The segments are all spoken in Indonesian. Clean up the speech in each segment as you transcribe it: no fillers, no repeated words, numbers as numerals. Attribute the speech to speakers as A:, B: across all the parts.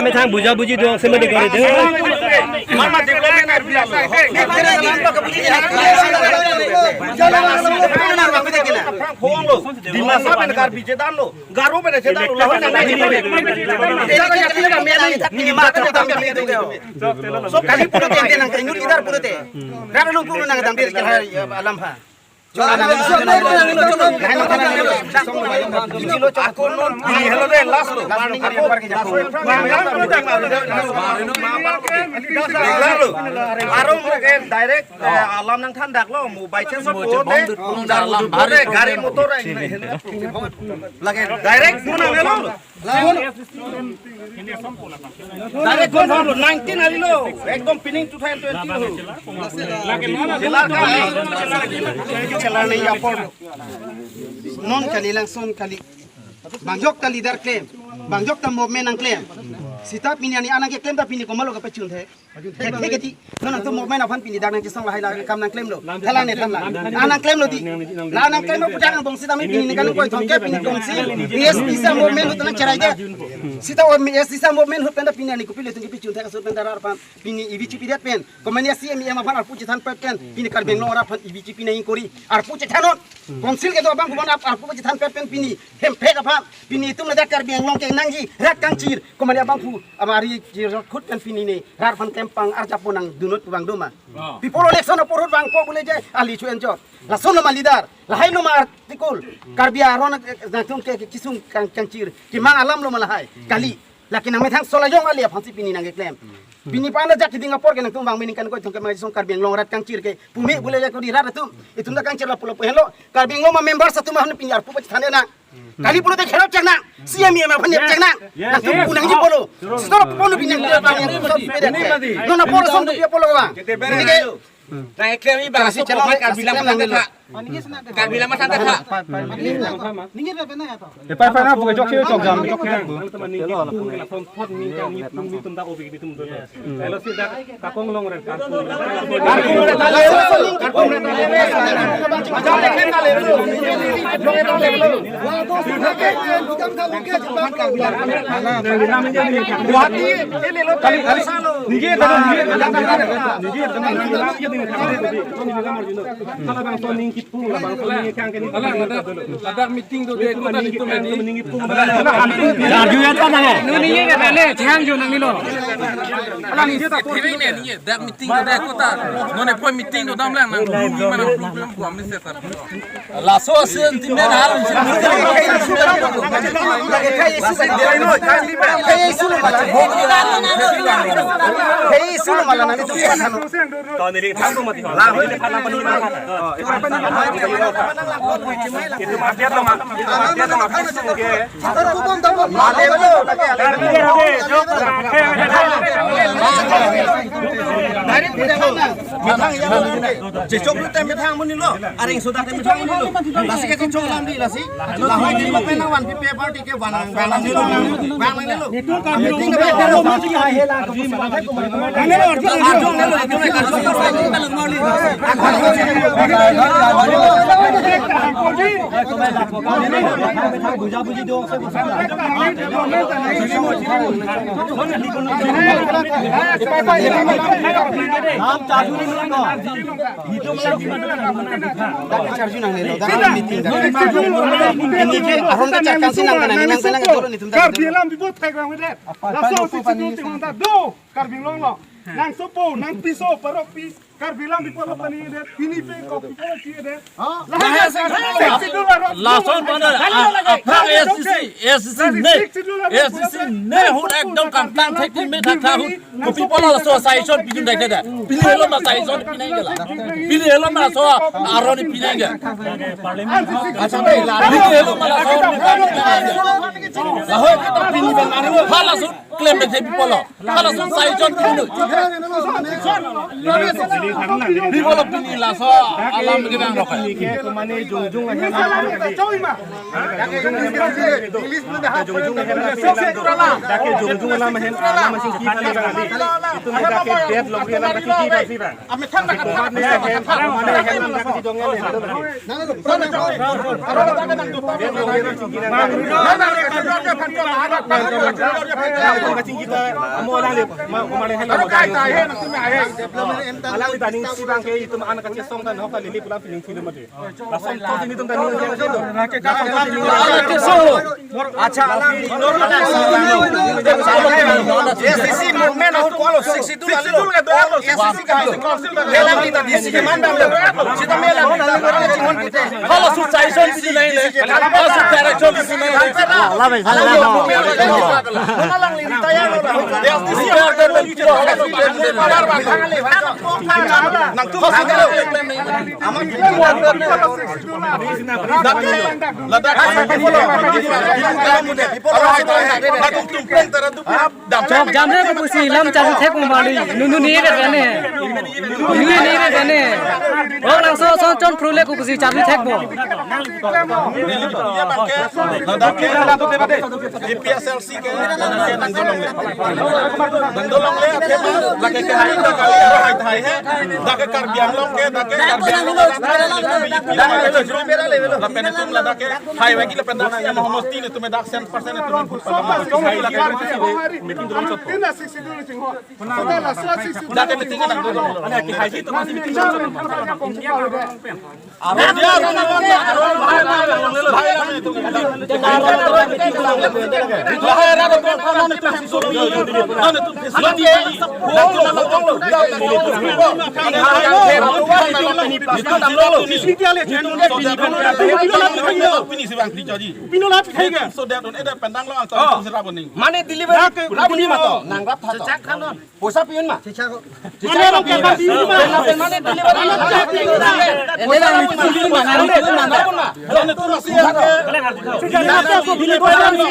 A: Methang buja buji doang semedi kore deh.
B: Direct alam nang thandak lo mobile chen sop bote bare gari motor lagi direct phone ang lo direct phone 19 ali lo ekdom pinning 2020 lo lagi chela nahi apor non kali langsung kali bangjok ta leader claim bangjok ta movement ang claim sita pini ani anang ke claim ta pini komalo ka pechun the Heketi, non tu movement apa pini dak nang kisang lahai lagi kam nang claim lo, thalang ne thalang, anang claim lo di, la nang claim lo pujang bong sita mi pini kan koi thongke pini kongsi, yes bisa movement lo tanang cerai je, sita or yes bisa movement lo penda pini ani kupile tungki pichun thaka so penda arpan pini ibici pidat pen, komania si mi apa arpu cethan pen, pini kar benglo arpan ibici pini ingkori, arpu cethanon, kongsil ke to abang kubon arpu cethan pen pini, hem pek apa, pini itu ledak kar benglo ke nangji, rat kangcir, komania abang ku amari khut kan pini ni rar pan kempang arjaponang dunut bang doma pipolo election porut bang ko boleh je ali chu enjo la sono malidar la hai no ma artikul karbia ron na tung ke kisung kancir ki mang alam lo malahai kali lakin nang methang solayong ali phansi pini nang klem bini pana jak kidinga por kenang tumbang miningkan ko tongke mai song karbeng long rat kangcir ke pumi boleh ja ko di rat tu itu na kangcir la pulo hello karbeng lo ma member satu mah ni pinjar pu thane na kali pulo te khelok cek na siam ya ma phane cek na na tu punang ji polo stor polo pinjang dia bang yang stor pede no na polo son dia polo bang ini ke
C: nah klaim ini bang sih channel karbilang mana karbilang mana tak
B: ningir na bena ya to
A: Pai na buka jok jok jam jok kan bu.
D: teman ni pung la fon pot ni kan ni pung ni tum da obi ni tum do kalau si da ka kong long ren ka
C: ada meeting tu dia kota itu meeting
A: Raju ya kan na.
C: ni ye kan le chang jo nang ni lo ala ni dia tak ni dak meeting tu dia kota none poi meeting tu dam lang nang mana problem ko amni se tar la so sen tin na hal
D: tahun ni thang tu mati lah ni khala pani ma itu dia tu ma ke
A: Cecok lu tem thang mun ni lo. Aring sudah tem thang mun lo. Lasi ke cecok lam di lasi. La hoi di pe na wan pi party ke wan ni lo. Wang ni lo. Meeting ke pe lo ma ji hai hela ko sa ko ma. Ni lo arjong ni lo itu me arjong ka lo ngoli. Buja buji do se हम चार्ज नहीं मिलेगा वीडियो में चार्ज नहीं ले लो दाना meeting ini ke aron ka charkan sinang kana ni nang kana doro ni tumda
E: kar bilang bibot thai grang wede la so si tu ting ta do kar bilang lo nang sopo nang piso parok pi kar bilang bipolo pani de pini pe ko pipolo ki de
C: la son bana apa SCC ne hu ekdom kan tang thai tin me tha hu ko pipolo la so sai son pin dai da pin lo ma sai son pin ga la pin lo ma so aroni pin ga acha dai la pin lo ma la so la ho ka pin ben ma ru hala so claim de pipolo hala so sai son pin pipolo pin la so alam ge bang ro ka
D: ke mane jung jung aja
E: choi ma
D: dake jung jung la mahen ala masing ki kali kali itu me dake dead log ge la ki ki ba si ba
E: ame thang ka
D: mat ne hen mane hen la ki dong ne alang tadi si bang ke itu anak kecil song dan hok lili pulang piling film mate langsung kau sini tuh tadi
A: अच्छा SCC men au kolo 62 SCC ka lelam ni tadi SCC mandam sita melam
C: hala su sai son pin nei le hala su direction pin nei
A: la bhai
E: nalang li tayar lo
C: SCC order le pin
A: nang tu khasi lo
F: Jom jam ni aku si lam cari tek membali, nunu ni ada kan ni, nunu ni ada kan ni. Oh langsung con prole aku si cari tek bo.
A: PSLC ke nandolong le lagi ke hari dah kali hai thai hai dah ke karbiang long ke dah ke karbiang long dah ke jero mera le la pen tum la dah ke hai wa ki la pen dah ya mohammed tin tu me dah 100% tu hai la ke meeting dulu sot
E: ina 62 chingho sada la so 62
A: dah ke meeting nang dulu
D: ana ki hai tu masih meeting sot
A: Lahir ada Mana delivery rabuni ma to nang rap tha to poisa piun ma mana rong ke kan piun ma mana delivery ele nang piun ma nang piun ma nang tu ma sia ke delivery nang ni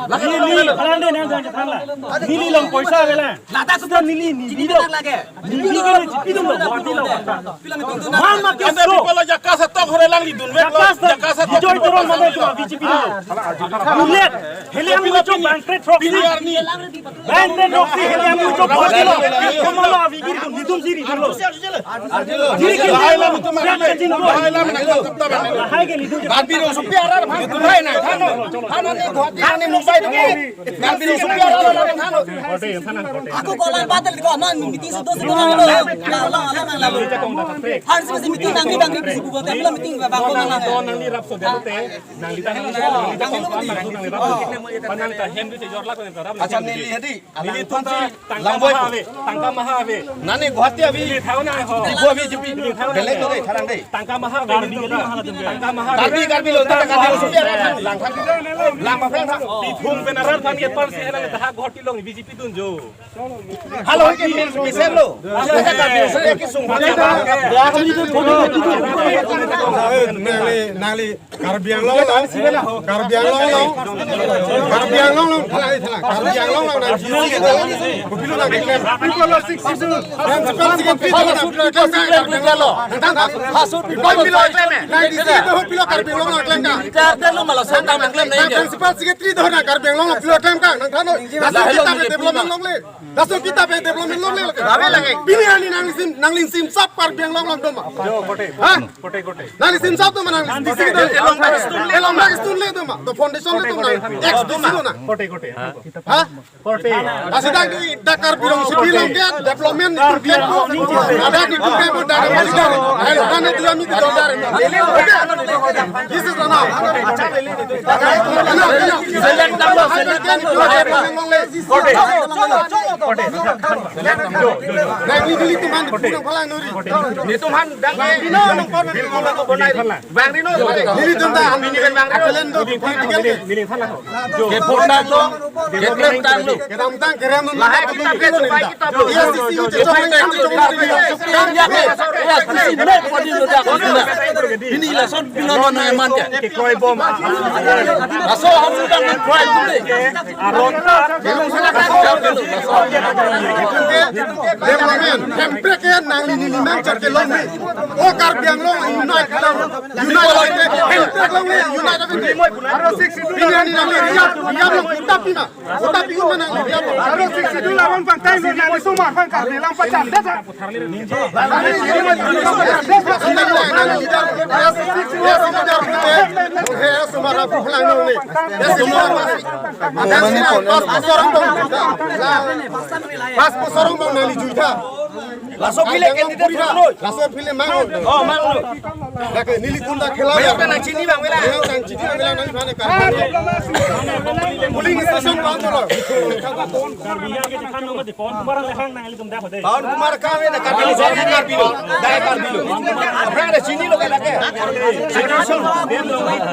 E: Halande nang jang thala. Nili long poisa gela. Lata tu nili nili do lage. Nili ke jipi dum lo bodi lo. Man ma ke so.
C: Kalau jakasa tok hore lang lidun wek lo.
E: Jakasa joy toron ma to BJP lo. Ulet. Hele am cho bank proxy. Bank proxy hele am cho bodi lo. Komo lo vigir dum lidum siri lo. Jiri ke
C: Laila itu mana? Laila mana?
E: hai ke lidum.
A: Garbiro supiara itu lain na thano thano ni Guwahati ni Mumbai tu Garbiro supiara la thano
G: Aku kolan batal ko man meeting se dos ko lang la har se meeting nang ni bang ni bu bote la meeting ba ko nang
D: nang ni rap so de te nang lita nang ni panang ta hem du te jor la ko rap
A: acha nili hadi
D: nili tu ta tangka maha ve
A: nani Guwahati abi
D: thau na ho
A: ko abi jipi beleng tu dei tharang dei
D: tangka maha garbi tangka maha
A: Garbiro ta Garbiro supiara lang thang lang ma pheng thang
D: pi thum pe narar than ye par se lang ta ghoti long BJP tun jo
A: halo ke misel lo Garbiro se ki sung
E: Nali Karbiang long thalai Karbiang long na jisi ko pilu na gekle people lo 62 dan sekarang
A: hasut koi milo kleme
E: Karbiang long klem ka
C: Kartel lo malah sandang mengklaim naik ya.
E: principal secretary doh na Karbiang long pilo klem ka nang thano kita pe development long le daso kita pe development long le
A: Rabe lagi.
E: bini ani nang lim sim sap Karbiang long doma ha kote nang sim sap to manang elong bag stun le doma to foundation le doma ex doma na kote ha kote asida di Dakar bilong si bilong dia development ni ada di Dubai mo da hello kan dia mi di dollar this is now
A: ni tuman dang dino nang por bilko ko bonai bang dino
E: ini tunda ini kan bang kalian do political
C: Ke potang lo, ke klem tang lo.
E: kedam tang kerem
A: lahai kita ke supaya kita
E: yes this you just
C: Ya ke, ya sisi ne podi lo dak ko na. Ini la son pilo no na man ya.
D: ke koi bom
C: Aso hamu dang try tu de.
E: development hempre ke nang ni nang char ke long o Karbiang long unite hempre long unite aro 62 ini ani nang ya long tapi nang ya aro 62 lawan pantai ni nang suma kan Karbiang lang pacan dasa pas sorong bang nali juita
A: laso pile candidate no
E: laso pile mango
A: oh mango
E: lake nili tunda khela
A: bayo kana chini bang wela
E: yang chini bang nang phane kar polling station pa to
D: garbiya ke khan no de kon kumar le khang nang li tum da khode
A: Pawan Kumar ka we ka kali sa kar bilo dai kar bilo apra de chini lo kala ke situation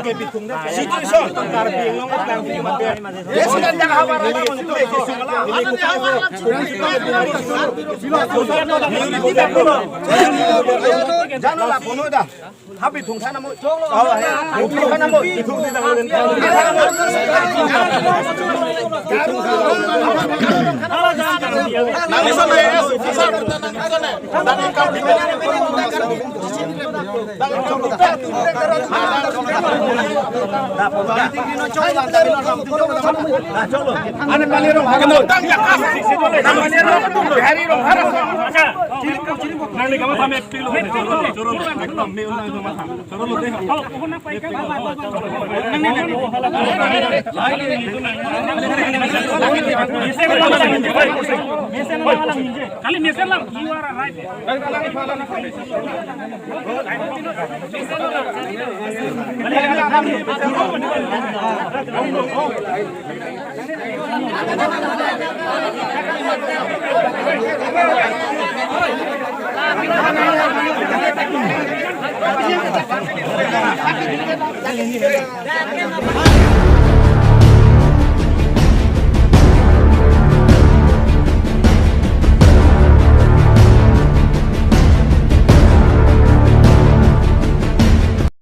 D: ke bitung da
A: situation
D: garbi long tang ki ma
A: ye sudah dah hawa ra ko tu ke sumala jano la bono da habi thung thana mo oh thung thana mo thung di dang len nang so le sa nang so le dang ka di ane palero keno tang ya ka nang palero hari ro har acha
D: nang le kama pame pilo choro ekdom me unang do ma choro lo de ha ko na pai ka ba nang nang hala ise ko Kali mesen lang, you are right.
G: Jangan